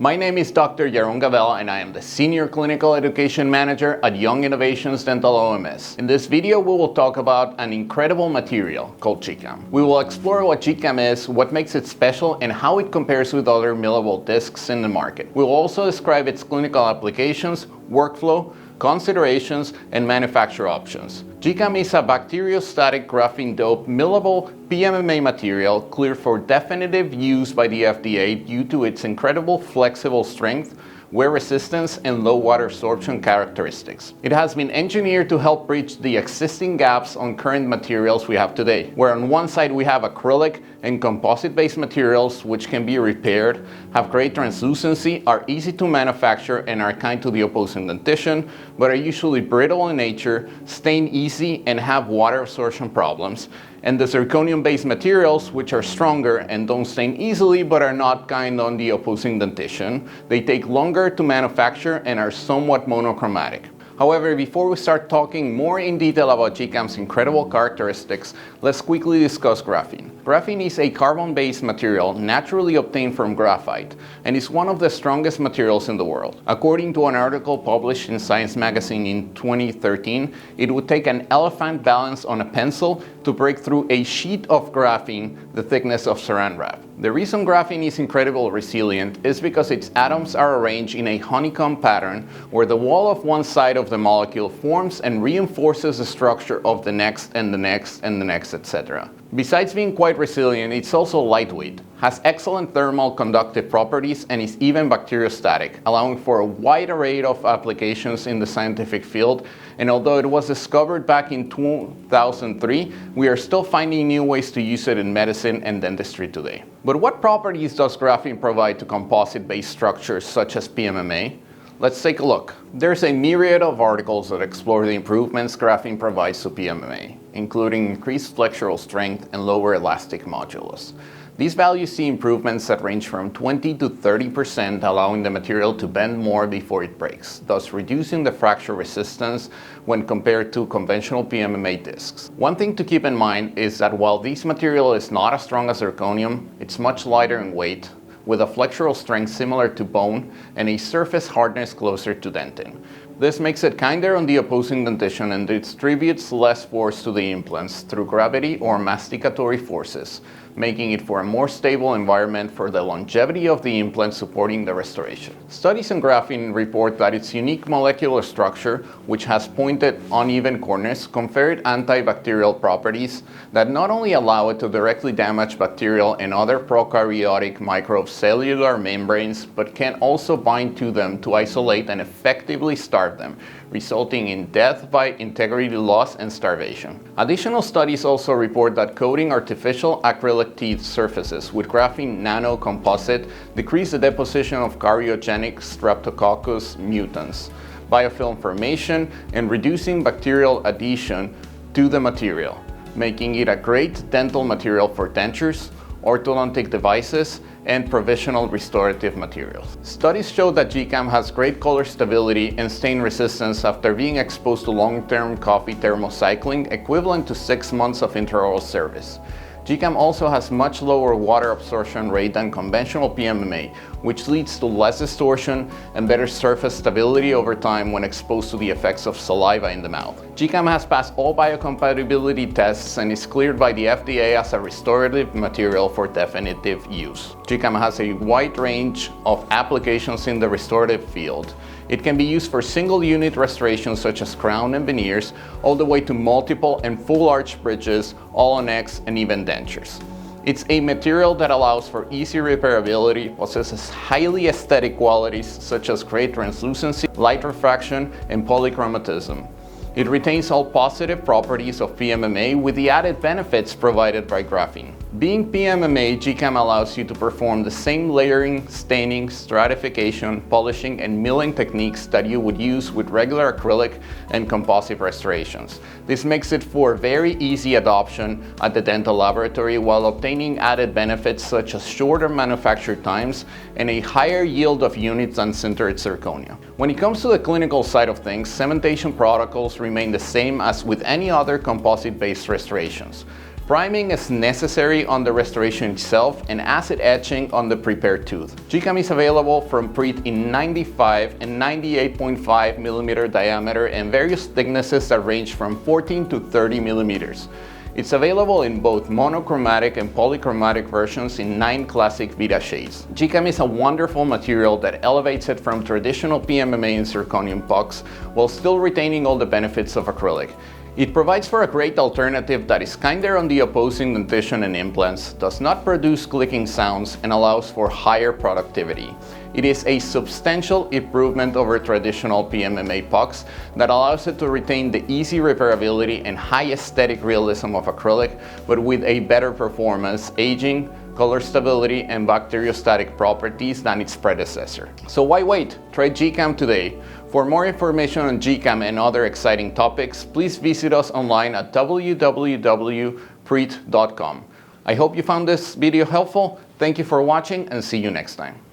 My name is Dr. Yaron Gabel and I am the Senior Clinical Education Manager at Young Innovations Dental OMS. In this video, we will talk about an incredible material called GCAM. We will explore what GCAM is, what makes it special, and how it compares with other millable discs in the market. We will also describe its clinical applications, workflow, considerations, and manufacture options. GCAM is a bacteriostatic graphene-doped millable PMMA material cleared for definitive use by the FDA due to its incredible flexible strength, wear resistance, and low water absorption characteristics. It has been engineered to help bridge the existing gaps on current materials we have today, where on one side we have acrylic and composite-based materials which can be repaired, have great translucency, are easy to manufacture, and are kind to the opposing dentition, but are usually brittle in nature, stain easy, and have water absorption problems. And the zirconium-based materials, which are stronger and don't stain easily but are not kind on the opposing dentition. They take longer to manufacture and are somewhat monochromatic. However, before we start talking more in detail about GCAM's incredible characteristics, let's quickly discuss graphene. Graphene is a carbon-based material naturally obtained from graphite and is one of the strongest materials in the world. According to an article published in Science magazine in 2013, it would take an elephant balance on a pencil to break through a sheet of graphene the thickness of saran wrap. The reason graphene is incredibly resilient is because its atoms are arranged in a honeycomb pattern where the wall of one side of the molecule forms and reinforces the structure of the next and the next and the next, etc. Besides being quite resilient, it's also lightweight, has excellent thermal conductive properties, and is even bacteriostatic, allowing for a wide array of applications in the scientific field. And although it was discovered back in 2003, we are still finding new ways to use it in medicine and dentistry today. But what properties does graphene provide to composite-based structures such as PMMA? Let's take a look. There's a myriad of articles that explore the improvements graphene provides to PMMA, including increased flexural strength and lower elastic modulus. These values see improvements that range from 20 to 30%, allowing the material to bend more before it breaks, thus reducing the fracture resistance when compared to conventional PMMA discs. One thing to keep in mind is that while this material is not as strong as zirconium, it's much lighter in weight, with a flexural strength similar to bone and a surface hardness closer to dentin. This makes it kinder on the opposing dentition and distributes less force to the implants through gravity or masticatory forces, making it for a more stable environment for the longevity of the implant supporting the restoration. Studies in graphene report that its unique molecular structure, which has pointed, uneven corners, confer it antibacterial properties that not only allow it to directly damage bacterial and other prokaryotic microbes' cellular membranes, but can also bind to them to isolate and effectively starve them, resulting in death by integrity loss and starvation. Additional studies also report that coating artificial acrylic teeth surfaces with graphene nanocomposite decrease the deposition of karyogenic Streptococcus mutans, biofilm formation, and reducing bacterial adhesion to the material, making it a great dental material for dentures, orthodontic devices, and provisional restorative materials. Studies show that GCAM has great color stability and stain resistance after being exposed to long-term coffee thermocycling, equivalent to 6 months of intraoral service. GCAM also has much lower water absorption rate than conventional PMMA, which leads to less distortion and better surface stability over time when exposed to the effects of saliva in the mouth. GCAM has passed all biocompatibility tests and is cleared by the FDA as a restorative material for definitive use. GCAM has a wide range of applications in the restorative field. It can be used for single unit restorations such as crown and veneers, all the way to multiple and full arch bridges, all-on-X, and even dentures. It's a material that allows for easy repairability, possesses highly aesthetic qualities such as great translucency, light refraction, and polychromatism. It retains all positive properties of PMMA with the added benefits provided by graphene. Being PMMA, GCAM allows you to perform the same layering, staining, stratification, polishing, and milling techniques that you would use with regular acrylic and composite restorations. This makes it for very easy adoption at the dental laboratory while obtaining added benefits such as shorter manufacture times and a higher yield of units than sintered zirconia. When it comes to the clinical side of things, cementation protocols remain the same as with any other composite-based restorations. Priming is necessary on the restoration itself and acid etching on the prepared tooth. GCAM is available from Preat in 95 and 98.5 millimeter diameter and various thicknesses that range from 14 to 30 millimeters. It's available in both monochromatic and polychromatic versions in 9 classic Vita shades. GCAM is a wonderful material that elevates it from traditional PMMA and zirconium pucks while still retaining all the benefits of acrylic. It provides for a great alternative that is kinder on the opposing dentition and implants, does not produce clicking sounds, and allows for higher productivity. It is a substantial improvement over traditional PMMA pucks that allows it to retain the easy repairability and high aesthetic realism of acrylic, but with a better performance, aging, color stability, and bacteriostatic properties than its predecessor. So why wait? Try GCAM today. For more information on GCAM and other exciting topics, please visit us online at www.preat.com. I hope you found this video helpful. Thank you for watching and see you next time.